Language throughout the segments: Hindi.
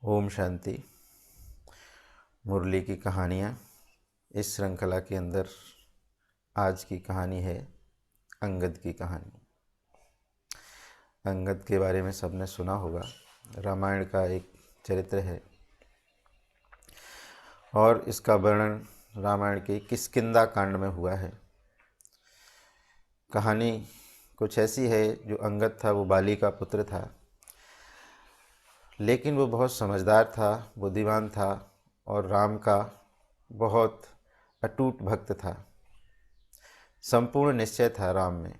ओम शांति। मुरली की कहानियाँ, इस श्रृंखला के अंदर आज की कहानी है अंगद की कहानी। अंगद के बारे में सबने सुना होगा, रामायण का एक चरित्र है और इसका वर्णन रामायण के किष्किंधा कांड में हुआ है। कहानी कुछ ऐसी है, जो अंगद था वो बाली का पुत्र था, लेकिन वो बहुत समझदार था, बुद्धिमान था और राम का बहुत अटूट भक्त था। संपूर्ण निश्चय था राम में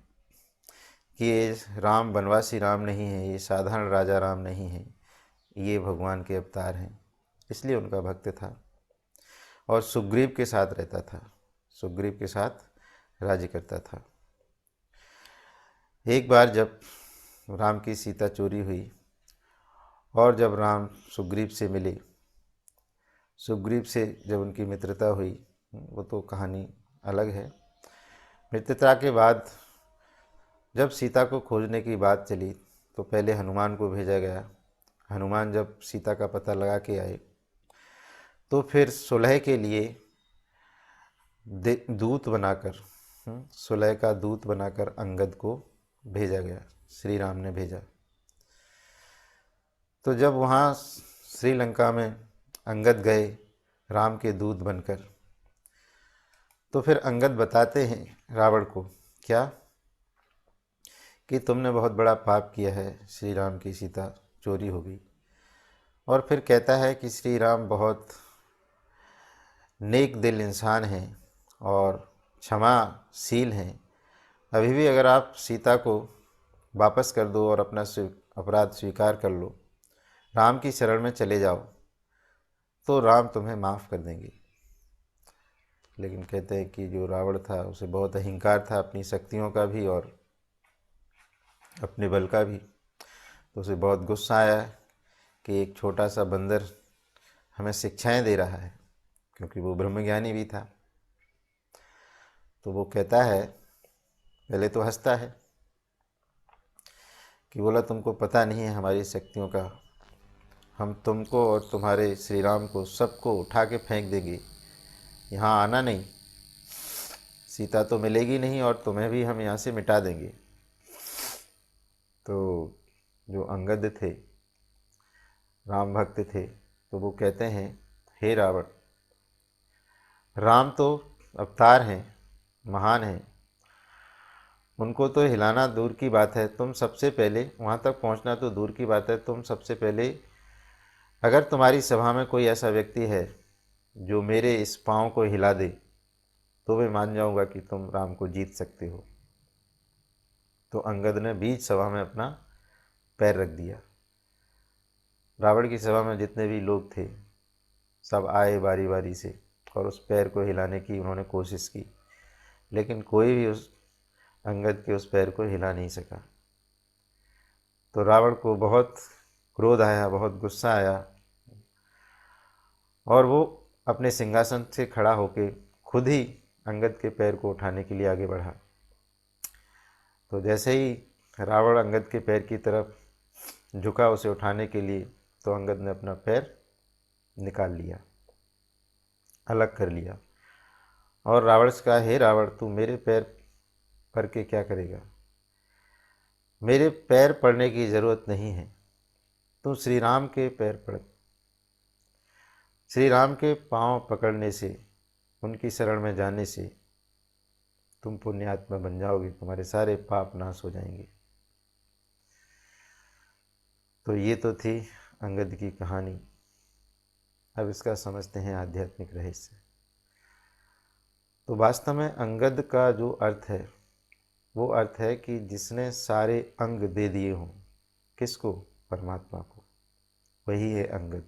कि ये राम वनवासी राम नहीं है, ये साधारण राजा राम नहीं है, ये भगवान के अवतार हैं। इसलिए उनका भक्त था और सुग्रीव के साथ रहता था, सुग्रीव के साथ राज्य करता था। एक बार जब राम की सीता चोरी हुई और जब राम सुग्रीव से मिले, सुग्रीव से जब उनकी मित्रता हुई, वो तो कहानी अलग है। मित्रता के बाद जब सीता को खोजने की बात चली तो पहले हनुमान को भेजा गया। हनुमान जब सीता का पता लगा के आए तो फिर सुलह के लिए दूत बनाकर, सुलह का दूत बनाकर अंगद को भेजा गया, श्री राम ने भेजा। तो जब वहाँ श्रीलंका में अंगद गए राम के दूत बनकर, तो फिर अंगद बताते हैं रावण को क्या कि तुमने बहुत बड़ा पाप किया है, श्री राम की सीता चोरी हो गई। और फिर कहता है कि श्री राम बहुत नेक दिल इंसान हैं और क्षमाशील हैं। अभी भी अगर आप सीता को वापस कर दो और अपना अपराध स्वीकार कर लो, राम की शरण में चले जाओ, तो राम तुम्हें माफ़ कर देंगे। लेकिन कहते हैं कि जो रावण था उसे बहुत अहंकार था, अपनी शक्तियों का भी और अपने बल का भी। तो उसे बहुत गुस्सा आया कि एक छोटा सा बंदर हमें शिक्षाएं दे रहा है, क्योंकि वो ब्रह्मज्ञानी भी था। तो वो कहता है, पहले तो हंसता है कि बोला तुमको पता नहीं है हमारी शक्तियों का, हम तुमको और तुम्हारे श्री राम को सबको उठा के फेंक देंगे, यहाँ आना नहीं, सीता तो मिलेगी नहीं और तुम्हें भी हम यहाँ से मिटा देंगे। तो जो अंगद थे, राम भक्त थे, तो वो कहते हैं, हे रावण, राम तो अवतार हैं, महान हैं, उनको तो हिलाना दूर की बात है, तुम सबसे पहले वहाँ तक पहुँचना तो दूर की बात है, तुम सबसे पहले अगर तुम्हारी सभा में कोई ऐसा व्यक्ति है जो मेरे इस पाँव को हिला दे, तो मैं मान जाऊँगा कि तुम राम को जीत सकते हो। तो अंगद ने बीच सभा में अपना पैर रख दिया। रावण की सभा में जितने भी लोग थे सब आए बारी बारी से और उस पैर को हिलाने की उन्होंने कोशिश की, लेकिन कोई भी उस अंगद के उस पैर को हिला नहीं सका। तो रावण को बहुत क्रोध आया, बहुत गुस्सा आया और वो अपने सिंहासन से खड़ा होकर खुद ही अंगद के पैर को उठाने के लिए आगे बढ़ा। तो जैसे ही रावण अंगद के पैर की तरफ झुका उसे उठाने के लिए, तो अंगद ने अपना पैर निकाल लिया, अलग कर लिया और रावण से कहा, हे रावण, तू मेरे पैर पर के क्या करेगा? मेरे पैर पड़ने की ज़रूरत नहीं है, तू श्री राम के पैर पड़। श्री राम के पांव पकड़ने से, उनकी शरण में जाने से तुम पुण्यात्मा बन जाओगे, तुम्हारे सारे पाप नाश हो जाएंगे। तो ये तो थी अंगद की कहानी। अब इसका समझते हैं आध्यात्मिक रहस्य। तो वास्तव में अंगद का जो अर्थ है, वो अर्थ है कि जिसने सारे अंग दे दिए हों। किसको? परमात्मा को। वही है अंगद।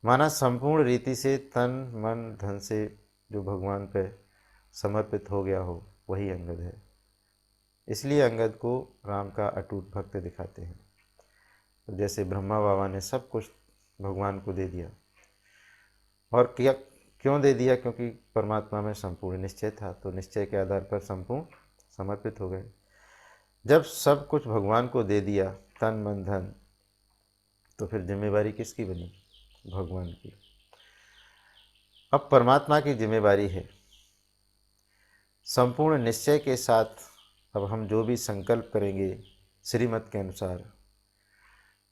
माना संपूर्ण रीति से तन मन धन से जो भगवान पे समर्पित हो गया हो, वही अंगद है। इसलिए अंगद को राम का अटूट भक्त दिखाते हैं। तो जैसे ब्रह्मा बाबा ने सब कुछ भगवान को दे दिया, और क्या क्यों दे दिया? क्योंकि परमात्मा में संपूर्ण निश्चय था, तो निश्चय के आधार पर संपूर्ण समर्पित हो गए। जब सब कुछ भगवान को दे दिया, तन मन धन, तो फिर जिम्मेवारी किसकी बनी? भगवान की। अब परमात्मा की जिम्मेवारी है संपूर्ण निश्चय के साथ अब हम जो भी संकल्प करेंगे श्रीमत के अनुसार,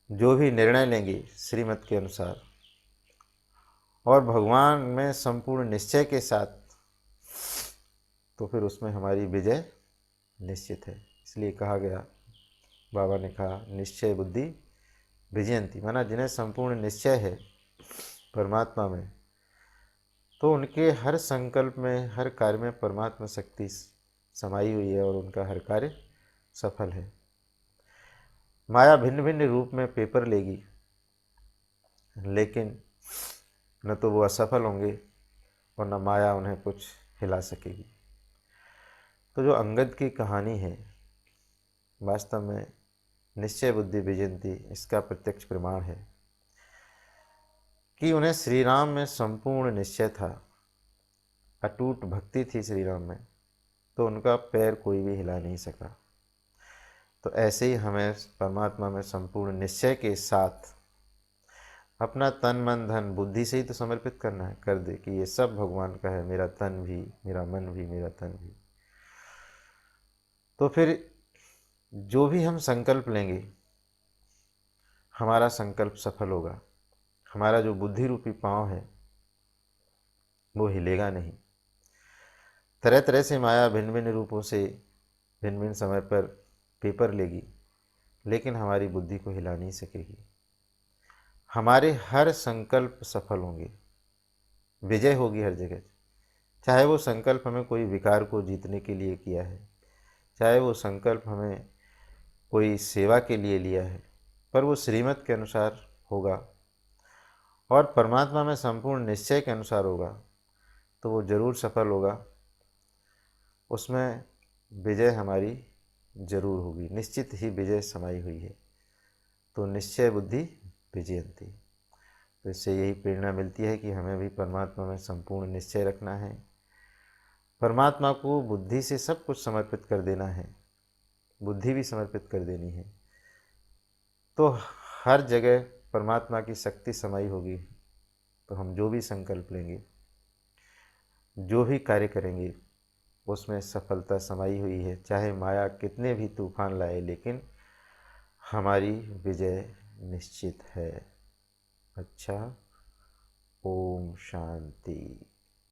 जो भी निर्णय लेंगे श्रीमत के अनुसार और भगवान में संपूर्ण निश्चय के साथ, तो फिर उसमें हमारी विजय निश्चित है। इसलिए कहा गया, बाबा ने कहा निश्चय बुद्धि विजयंती, माना जिन्हें संपूर्ण निश्चय है परमात्मा में, तो उनके हर संकल्प में, हर कार्य में परमात्मा शक्ति समाई हुई है और उनका हर कार्य सफल है। माया भिन्न भिन्न रूप में पेपर लेगी, लेकिन न तो वो असफल होंगे और न माया उन्हें कुछ हिला सकेगी। तो जो अंगद की कहानी है वास्तव में निश्चय बुद्धि विजयंती इसका प्रत्यक्ष प्रमाण है कि उन्हें श्री राम में संपूर्ण निश्चय था, अटूट भक्ति थी श्री राम में, तो उनका पैर कोई भी हिला नहीं सका। तो ऐसे ही हमें परमात्मा में संपूर्ण निश्चय के साथ अपना तन मन धन बुद्धि से ही तो समर्पित करना है, कर दे कि ये सब भगवान का है, मेरा तन भी, मेरा मन भी, मेरा तन भी। तो फिर जो भी हम संकल्प लेंगे हमारा संकल्प सफल होगा। हमारा जो बुद्धि रूपी पांव है वो हिलेगा नहीं। तरह तरह से माया भिन्न भिन्न रूपों से भिन्न भिन्न समय पर पेपर लेगी, लेकिन हमारी बुद्धि को हिला नहीं सकेगी। हमारे हर संकल्प सफल होंगे, विजय होगी हर जगह। चाहे वो संकल्प हमें कोई विकार को जीतने के लिए किया है, चाहे वो संकल्प हमें कोई सेवा के लिए लिया है, पर वो श्रीमत के अनुसार होगा और परमात्मा में संपूर्ण निश्चय के अनुसार होगा, तो वो जरूर सफल होगा। उसमें विजय हमारी जरूर होगी, निश्चित ही विजय समाई हुई है। तो निश्चय बुद्धि विजयंती। तो इससे यही प्रेरणा मिलती है कि हमें भी परमात्मा में संपूर्ण निश्चय रखना है, परमात्मा को बुद्धि से सब कुछ समर्पित कर देना है, बुद्धि भी समर्पित कर देनी है। तो हर जगह परमात्मा की शक्ति समाई होगी। तो हम जो भी संकल्प लेंगे, जो भी कार्य करेंगे, उसमें सफलता समाई हुई है। चाहे माया कितने भी तूफान लाए, लेकिन हमारी विजय निश्चित है। अच्छा, ओम शांति।